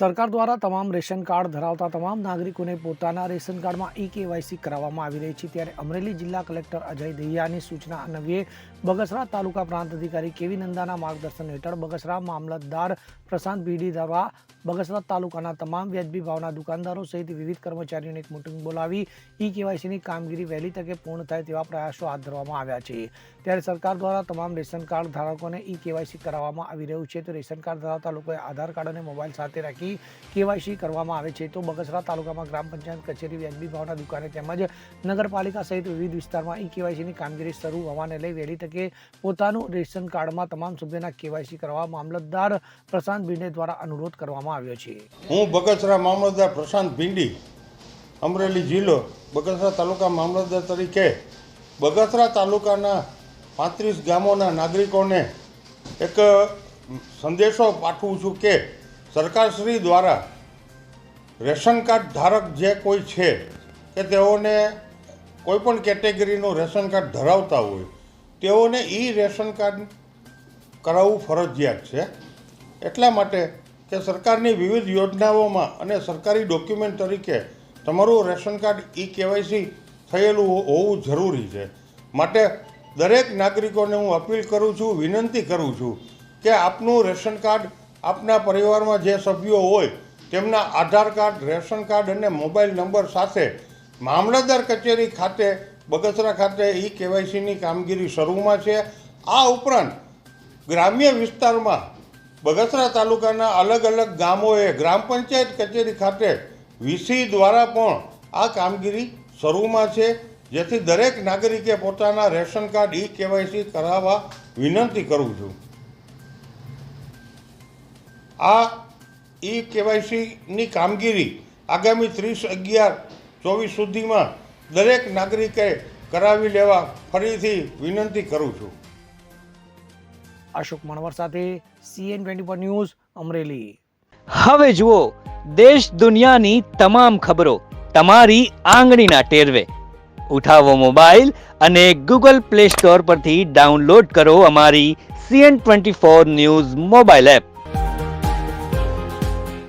સરકાર દ્વારા તમામ રેશન કાર્ડ ધરાવતા તમામ નાગરિકોને પોતાના રેશન કાર્ડમાં ઈ-કેવાયસી કરાવવામાં આવી રહી છે। ત્યારે અમરેલી જિલ્લા કલેક્ટર અજય દહિયાની સૂચના અન્વયે બગસરા તાલુકા પ્રાંત અધિકારી કેવી નંદાના માર્ગદર્શન હેઠળ બગસરા મામલતદાર પ્રશાંત ભીડી દ્વારા બગસરા તાલુકાના તમામ વ્યાજબી ભાવના દુકાનદારો સહિત વિવિધ કર્મચારીઓની એક મિટિંગ બોલાવી ઈ-કેવાયસીની કામગીરી વહેલી તકે પૂર્ણ થાય તેવા પ્રયાસો હાથ ધરવામાં આવ્યા છે। ત્યારે સરકાર દ્વારા તમામ રેશન કાર્ડ ધારકોને ઈ-કેવાયસી કરાવવામાં આવી રહ્યું છે। તો રેશન કાર્ડ ધરાવતા લોકોએ આધાર કાર્ડ અને મોબાઈલ સાથે રાખી કેવાયસી કરવામાં આવે છે। તો બગસરા તાલુકામાં ગ્રામ પંચાયત કચેરી વ્યાજબી ભાવના દુકાને તેમજ નગરપાલિકા સહિત વિવિધ વિસ્તારમાં ઈ-કેવાયસીની કામગીરી શરૂ હોવાને લઈ વહેલી તકે પોતાનું રેશન કાર્ડમાં તમામ સભ્યોના કેવાયસી કરવા મામલતદાર પ્રશાંત ભીંડે દ્વારા અનુરોધ કરવામાં આવ્યો છે। હું બગસરા મામલતદાર પ્રશાંત ભીંડી, અમરેલી જિલ્લો બગસરા તાલુકા મામલતદાર તરીકે બગસરા તાલુકાના 35 ગામોના નાગરિકોને એક સંદેશો પાઠવું છું કે સરકારશ્રી દ્વારા રેશન કાર્ડ ધારક જે કોઈ છે કે તેઓને કોઈપણ કેટેગરીનું રેશન કાર્ડ ધરાવતા હોય તેઓને રેશન કાર્ડ કરાવવું ફરજિયાત છે। એટલા માટે કે સરકારની વિવિધ યોજનાઓમાં અને સરકારી ડોક્યુમેન્ટ તરીકે તમારું રેશન કાર્ડ ઈ-કેવાયસી થયેલું હોવું જરૂરી છે। માટે દરેક નાગરિકોને હું અપીલ કરું છું, વિનંતી કરું છું કે આપનું રેશન કાર્ડ આપના પરિવારમાં જે સભ્યો હોય તેમના આધાર કાર્ડ, રેશન કાર્ડ અને મોબાઈલ નંબર સાથે મામલતદાર કચેરી ખાતે બગસરા ખાતે ઈ-કેવાયસીની કામગીરી શરૂમાં છે। આ ઉપરાંત ગ્રામ્ય વિસ્તારમાં બગસરા તાલુકાના અલગ અલગ ગામોએ ગ્રામ પંચાયત કચેરી ખાતે વીસી દ્વારા પણ આ કામગીરી શરૂમાં છે, જેથી દરેક નાગરિકે પોતાના રેશન કાર્ડ ઈ-કેવાયસી કરાવવા વિનંતી કરું છું। આ ઈ-કેવાયસીની કામગીરી આગામી 30/11/24 સુધીમાં દરેક નાગરિકે કરાવી લેવા ફરીથી વિનંતી કરું છું। અશોક મણવર સાથે CN24 ન્યૂઝ અમરેલી। હવે જુઓ દેશ દુનિયાની તમામ ખબરો તમારી આંગળીના ટેરવે। ઉઠાવો મોબાઈલ અને Google Play Store પરથી ડાઉનલોડ કરો અમારી CN24 ન્યૂઝ મોબાઈલ એપ।